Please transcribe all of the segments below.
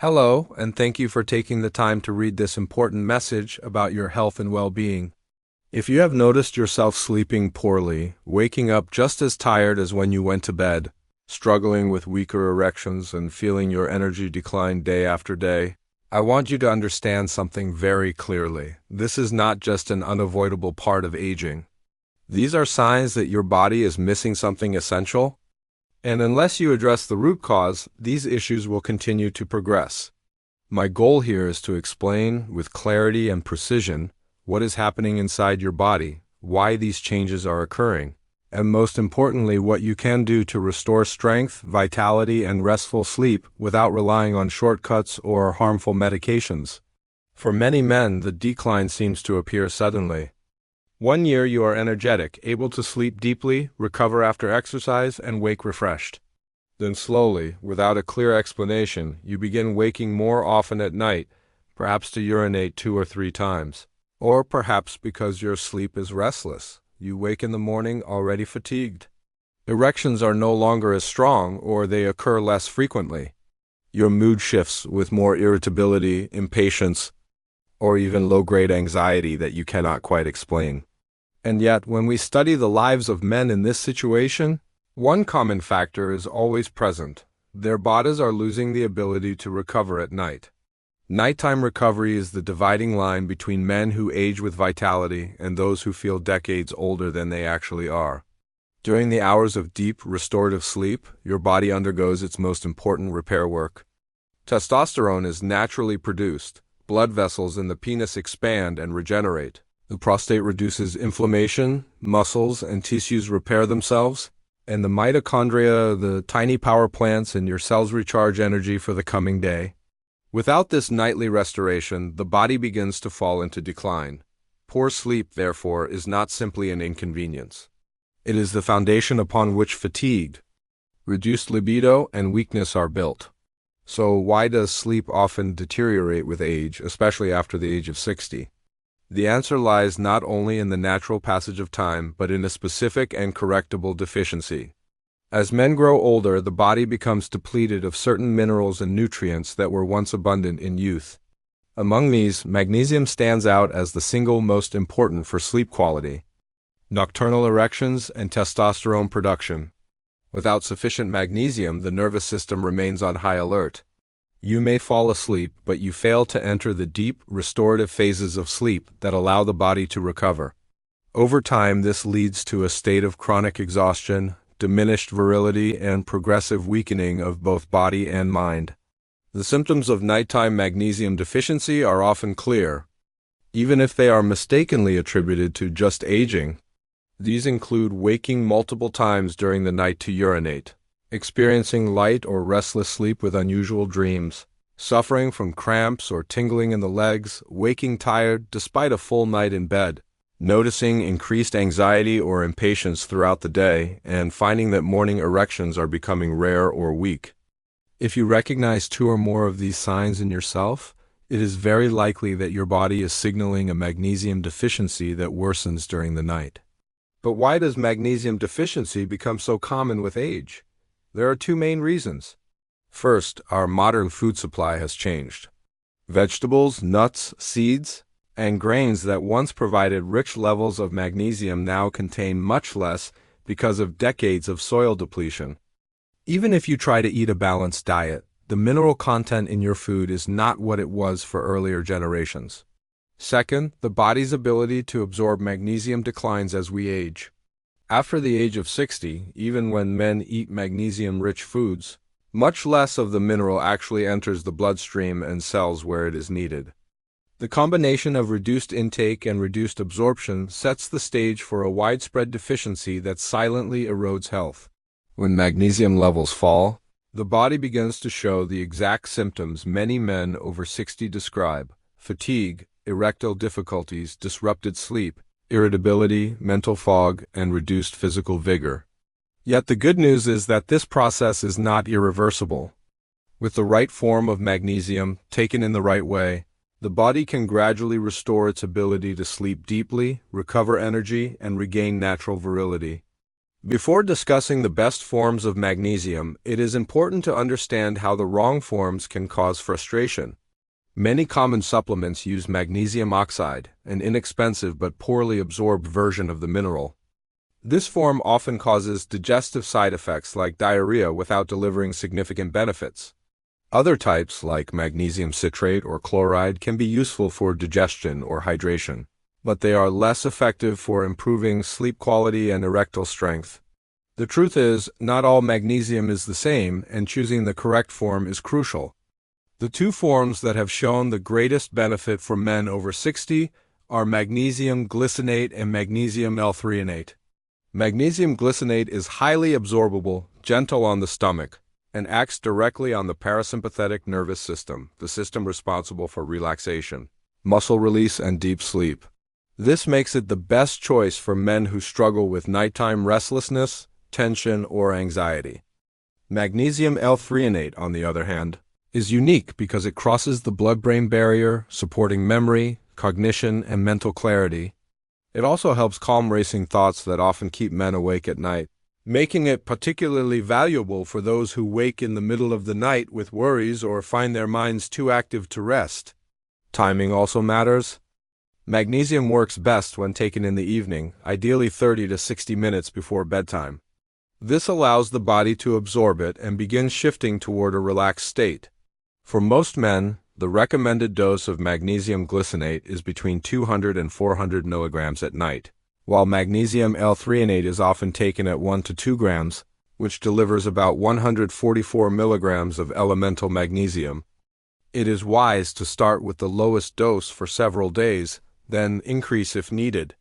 Hello, and thank you for taking the time to read this important message about your health and well-being. If you have noticed yourself sleeping poorly, waking up just as tired as when you went to bed, struggling with weaker erections, and feeling your energy decline day after day, I want you to understand something very clearly. This is not just an unavoidable part of aging. These are signs that your body is missing something essential, and unless you address the root cause, these issues will continue to progress. My goal here is to explain with clarity and precision what is happening inside your body, why these changes are occurring, and most importantly, what you can do to restore strength, vitality, and restful sleep without relying on shortcuts or harmful medications. For many men, the decline seems to appear suddenly. 1 year you are energetic, able to sleep deeply, recover after exercise, and wake refreshed. Then slowly, without a clear explanation, you begin waking more often at night, perhaps to urinate 2 or 3 times. Or perhaps because your sleep is restless, you wake in the morning already fatigued. Erections are no longer as strong, or they occur less frequently. Your mood shifts with more irritability, impatience, or even low-grade anxiety that you cannot quite explain. And yet, when we study the lives of men in this situation, one common factor is always present. Their bodies are losing the ability to recover at night. Nighttime recovery is the dividing line between men who age with vitality and those who feel decades older than they actually are. During the hours of deep, restorative sleep, your body undergoes its most important repair work. Testosterone is naturally produced. Blood vessels in the penis expand and regenerate. The prostate reduces inflammation, muscles and tissues repair themselves, and the mitochondria, the tiny power plants in your cells, recharge energy for the coming day. Without this nightly restoration, the body begins to fall into decline. Poor sleep, therefore, is not simply an inconvenience. It is the foundation upon which fatigue, reduced libido, and weakness are built. So why does sleep often deteriorate with age, especially after the age of 60? The answer lies not only in the natural passage of time, but in a specific and correctable deficiency. As men grow older, the body becomes depleted of certain minerals and nutrients that were once abundant in youth. Among these, magnesium stands out as the single most important for sleep quality, nocturnal erections, and testosterone production. Without sufficient magnesium, the nervous system remains on high alert. You may fall asleep, but you fail to enter the deep, restorative phases of sleep that allow the body to recover. Over time, this leads to a state of chronic exhaustion, diminished virility, and progressive weakening of both body and mind. The symptoms of nighttime magnesium deficiency are often clear, even if they are mistakenly attributed to just aging. These include waking multiple times during the night to urinate, experiencing light or restless sleep with unusual dreams, suffering from cramps or tingling in the legs, waking tired despite a full night in bed, noticing increased anxiety or impatience throughout the day, and finding that morning erections are becoming rare or weak. If you recognize 2 or more of these signs in yourself, it is very likely that your body is signaling a magnesium deficiency that worsens during the night. But why does magnesium deficiency become so common with age? There are 2 main reasons. First, our modern food supply has changed. Vegetables, nuts, seeds, and grains that once provided rich levels of magnesium now contain much less because of decades of soil depletion. Even if you try to eat a balanced diet, the mineral content in your food is not what it was for earlier generations. Second, the body's ability to absorb magnesium declines as we age. After the age of 60, even when men eat magnesium-rich foods, much less of the mineral actually enters the bloodstream and cells where it is needed. The combination of reduced intake and reduced absorption sets the stage for a widespread deficiency that silently erodes health. When magnesium levels fall, the body begins to show the exact symptoms many men over 60 describe: fatigue, erectile difficulties, disrupted sleep, irritability, mental fog, and reduced physical vigor. Yet the good news is that this process is not irreversible. With the right form of magnesium, taken in the right way, the body can gradually restore its ability to sleep deeply, recover energy, and regain natural virility. Before discussing the best forms of magnesium, it is important to understand how the wrong forms can cause frustration. Many common supplements use magnesium oxide, an inexpensive but poorly absorbed version of the mineral. This form often causes digestive side effects like diarrhea without delivering significant benefits. Other types, like magnesium citrate or chloride, can be useful for digestion or hydration, but they are less effective for improving sleep quality and erectile strength. The truth is, not all magnesium is the same, and choosing the correct form is crucial. The two forms that have shown the greatest benefit for men over 60 are magnesium glycinate and magnesium L-threonate. Magnesium glycinate is highly absorbable, gentle on the stomach, and acts directly on the parasympathetic nervous system, the system responsible for relaxation, muscle release, and deep sleep. This makes it the best choice for men who struggle with nighttime restlessness, tension, or anxiety. Magnesium L-threonate, on the other hand, is unique because it crosses the blood-brain barrier, supporting memory, cognition, and mental clarity. It also helps calm racing thoughts that often keep men awake at night, making it particularly valuable for those who wake in the middle of the night with worries or find their minds too active to rest. Timing also matters. Magnesium works best when taken in the evening, ideally 30 to 60 minutes before bedtime. This allows the body to absorb it and begin shifting toward a relaxed state. For most men, the recommended dose of magnesium glycinate is between 200 and 400 milligrams at night, while magnesium L-threonate is often taken at 1 to 2 grams, which delivers about 144 milligrams of elemental magnesium. It is wise to start with the lowest dose for several days, then increase if needed.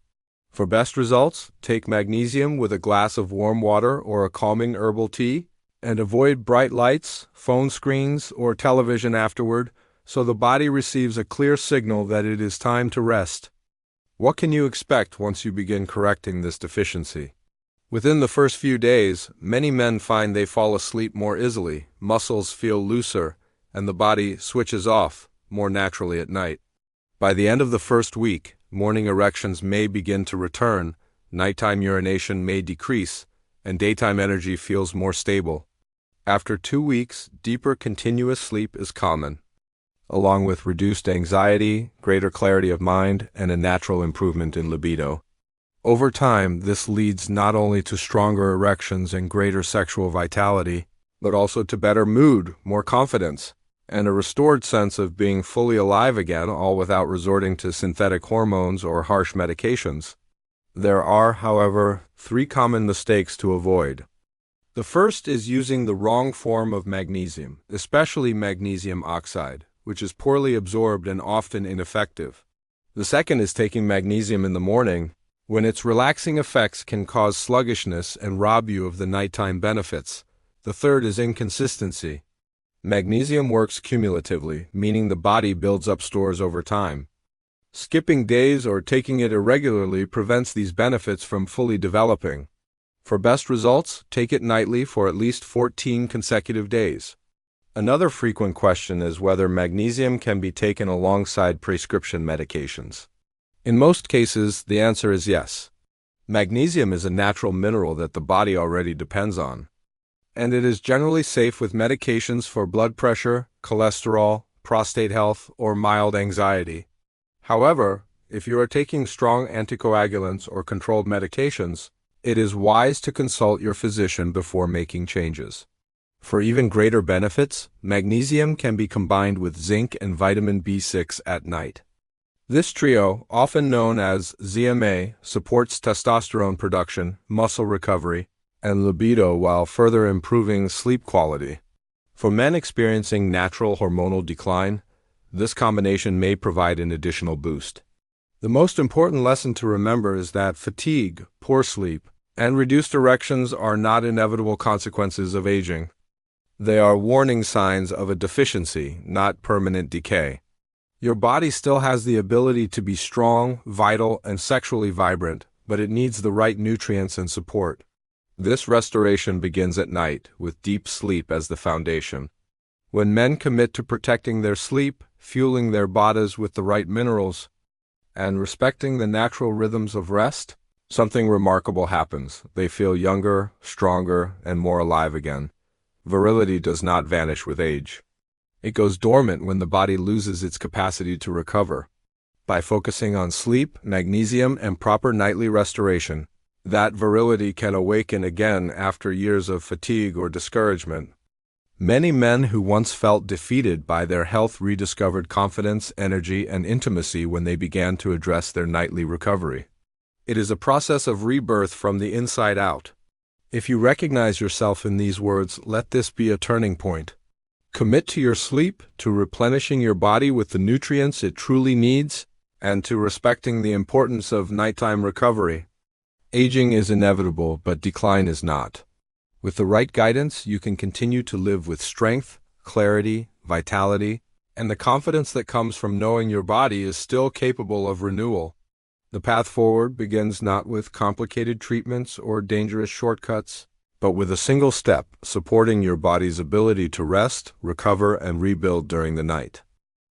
For best results, take magnesium with a glass of warm water or a calming herbal tea, and avoid bright lights, phone screens, or television afterward, so the body receives a clear signal that it is time to rest. What can you expect once you begin correcting this deficiency? Within the first few days, many men find they fall asleep more easily, muscles feel looser, and the body switches off more naturally at night. By the end of the first week, morning erections may begin to return, nighttime urination may decrease, and daytime energy feels more stable. After 2 weeks, deeper continuous sleep is common, along with reduced anxiety, greater clarity of mind, and a natural improvement in libido. Over time, this leads not only to stronger erections and greater sexual vitality, but also to better mood, more confidence, and a restored sense of being fully alive again, all without resorting to synthetic hormones or harsh medications. There are, however, 3 common mistakes to avoid. The first is using the wrong form of magnesium, especially magnesium oxide, which is poorly absorbed and often ineffective. The second is taking magnesium in the morning, when its relaxing effects can cause sluggishness and rob you of the nighttime benefits. The third is inconsistency. Magnesium works cumulatively, meaning the body builds up stores over time. Skipping days or taking it irregularly prevents these benefits from fully developing. For best results, take it nightly for at least 14 consecutive days. Another frequent question is whether magnesium can be taken alongside prescription medications. In most cases, the answer is yes. Magnesium is a natural mineral that the body already depends on, and it is generally safe with medications for blood pressure, cholesterol, prostate health, or mild anxiety. However, if you are taking strong anticoagulants or controlled medications, it is wise to consult your physician before making changes. For even greater benefits, magnesium can be combined with zinc and vitamin B6 at night. This trio, often known as ZMA, supports testosterone production, muscle recovery, and libido while further improving sleep quality. For men experiencing natural hormonal decline, this combination may provide an additional boost. The most important lesson to remember is that fatigue, poor sleep, and reduced erections are not inevitable consequences of aging. They are warning signs of a deficiency, not permanent decay. Your body still has the ability to be strong, vital, and sexually vibrant, but it needs the right nutrients and support. This restoration begins at night, with deep sleep as the foundation. When men commit to protecting their sleep, fueling their bodies with the right minerals, and respecting the natural rhythms of rest, something remarkable happens. They feel younger, stronger, and more alive again. Virility does not vanish with age. It goes dormant when the body loses its capacity to recover. By focusing on sleep, magnesium, and proper nightly restoration, that virility can awaken again after years of fatigue or discouragement. Many men who once felt defeated by their health rediscovered confidence, energy, and intimacy when they began to address their nightly recovery. It is a process of rebirth from the inside out. If you recognize yourself in these words, let this be a turning point. Commit to your sleep, to replenishing your body with the nutrients it truly needs, and to respecting the importance of nighttime recovery. Aging is inevitable, but decline is not. With the right guidance, you can continue to live with strength, clarity, vitality, and the confidence that comes from knowing your body is still capable of renewal. The path forward begins not with complicated treatments or dangerous shortcuts, but with a single step, supporting your body's ability to rest, recover, and rebuild during the night.